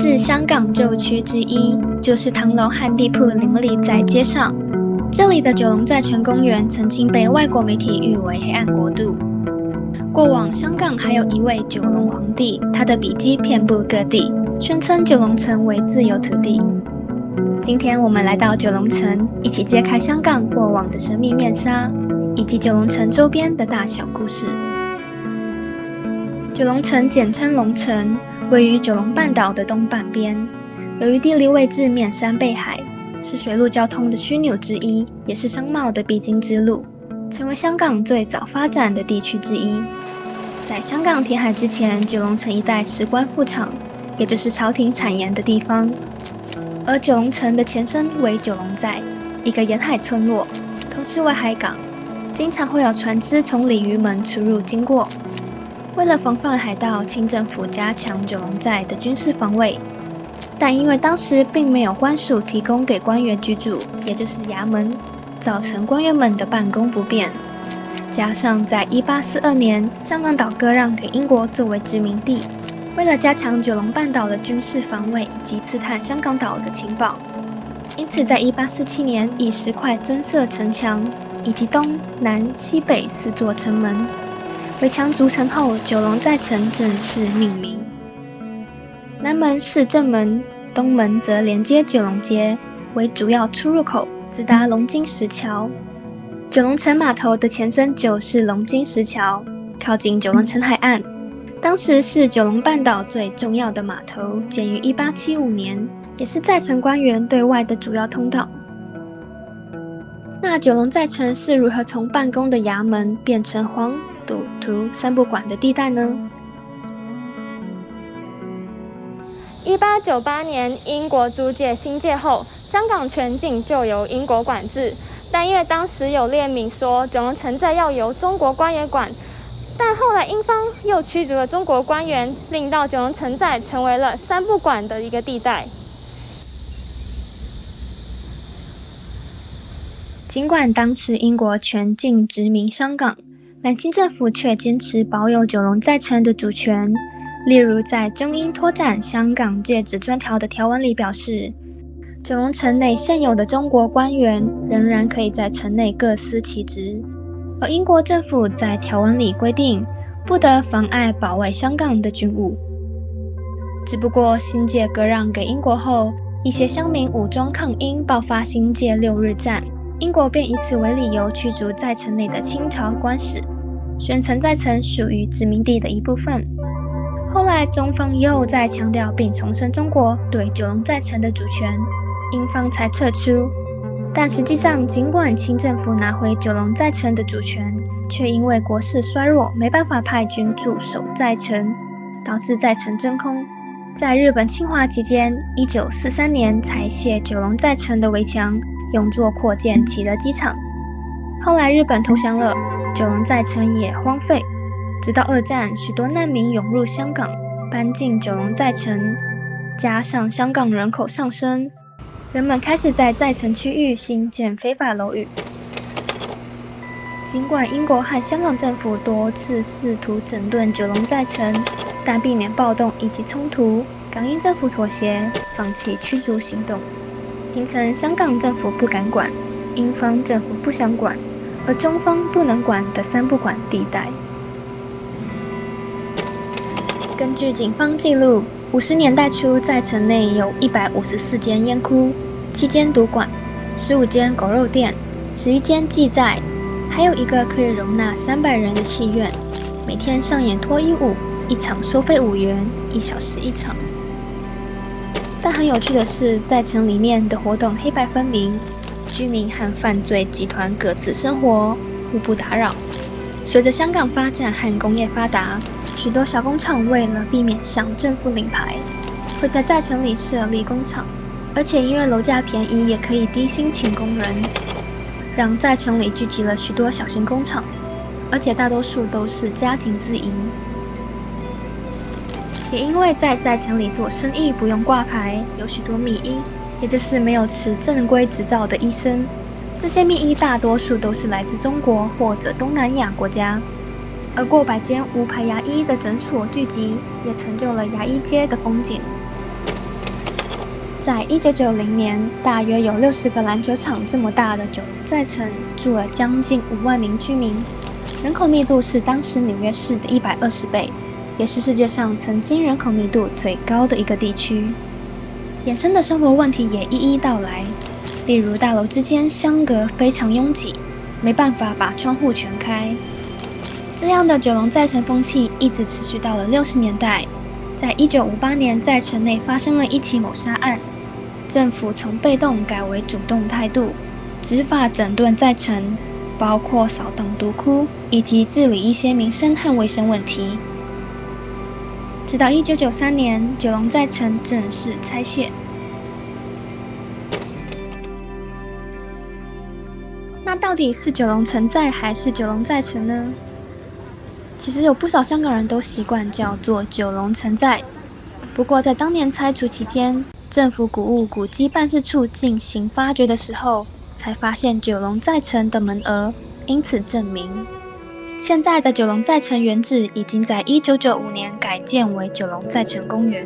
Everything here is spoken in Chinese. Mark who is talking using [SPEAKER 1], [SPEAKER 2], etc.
[SPEAKER 1] 是香港旧区之一，就是唐楼和地铺林立在街上。这里的九龙寨城公园曾经被外国媒体誉为黑暗国度。过往香港还有一位九龙皇帝，他的笔迹遍布各地，宣称九龙城为自由土地。今天我们来到九龙城，一起揭开香港过往的神秘面纱，以及九龙城周边的大小故事。九龙城简称龙城，位于九龙半岛的东半边，由于地理位置面山背海，是水陆交通的枢纽之一，也是商贸的必经之路，成为香港最早发展的地区之一。在香港填海之前，九龙城一带是官埠场，也就是朝廷产盐的地方。而九龙城的前身为九龙寨，一个沿海村落，同时为海港，经常会有船只从鲤鱼门出入经过。为了防范海盗，清政府加强九龙寨的军事防卫，但因为当时并没有官署提供给官员居住，也就是衙门，造成官员们的办公不便。加上在1842年，香港岛割让给英国作为殖民地，为了加强九龙半岛的军事防卫以及刺探香港岛的情报，因此在1847年以石块增设城墙，以及东南西北4座城门。围墙筑成后，九龙寨城正式命名。南门是正门，东门则连接九龙街，为主要出入口，直达龙津石桥。九龙城码头的前身就是龙津石桥，靠近九龙城海岸。当时是九龙半岛最重要的码头，建于1875年，也是寨城官员对外的主要通道。那九龙寨城是如何从办公的衙门变成黄赌毒三不管的地带呢
[SPEAKER 2] ？1898年，英国租界新界后，香港全境就由英国管制。但因为当时有列明说九龙城寨要由中国官员管，但后来英方又驱逐了中国官员，令到九龙城寨成为了三不管的一个地带。
[SPEAKER 1] 尽管当时英国全境殖民香港，南清政府却坚持保有九龙寨城的主权。例如在中英拓展香港界址专条的条文里表示，九龙城内现有的中国官员仍然可以在城内各司其职，而英国政府在条文里规定，不得妨碍保卫香港的军务。只不过新界割让给英国后，一些乡民武装抗英，爆发新界6日战，英国便以此为理由驱逐在城内的清朝官使，宣称在城属于殖民地的一部分。后来中方又再强调并重申中国对九龙寨城的主权，英方才撤出。但实际上，尽管清政府拿回九龙寨城的主权，却因为国势衰弱，没办法派军驻守寨城，导致寨城真空。在日本侵华期间，1943年才卸九龙寨城的围墙，用作扩建启德机场。后来日本投降了，九龙寨城也荒废。直到二战，许多难民涌入香港，搬进九龙寨城，加上香港人口上升，人们开始在寨城区域兴建非法楼宇。尽管英国和香港政府多次试图整顿九龙寨城，但避免暴动以及冲突，港英政府妥协，放弃驱逐行动，形成香港政府不敢管，英方政府不想管，而中方不能管的三不管地带。根据警方记录，50年代初在城内有154间烟窟、7间赌馆、15间狗肉店、11间妓寨，还有一个可以容纳300人的戏院，每天上演脱衣舞，一场收费5元，1小时1场。但很有趣的是，在城里面的活动黑白分明，居民和犯罪集团各自生活，互不打扰。随着香港发展和工业发达，许多小工厂为了避免向政府领牌，会在寨城里设立工厂，而且因为楼价便宜，也可以低薪请工人，让寨城里聚集了许多小型工厂，而且大多数都是家庭自营。也因为在寨城里做生意不用挂牌，有许多密医，也就是没有持正规执照的医生。这些密医大多数都是来自中国或者东南亚国家，而过百间无牌牙医的诊所聚集，也成就了牙医街的风景。在1990年，大约有60个篮球场这么大的九龙寨城住了将近5万名居民，人口密度是当时纽约市的120倍，也是世界上曾经人口密度最高的一个地区。衍生的生活问题也一一道来，例如大楼之间相隔非常拥挤，没办法把窗户全开。这样的九龙寨城风气一直持续到了60年代，在1958年，在城内发生了一起谋杀案，政府从被动改为主动态度，执法整顿寨城，包括扫荡毒窟以及治理一些民生和卫生问题。直到1993年，九龙寨城正式拆卸。那到底是九龙城寨还是九龙寨城呢？其实有不少香港人都习惯叫做九龙城寨，不过在当年拆除期间，政府古物古迹办事处进行发掘的时候，才发现九龙寨城的门额，因此证明现在的九龙寨城原址已经在1995年改建为九龙寨城公园。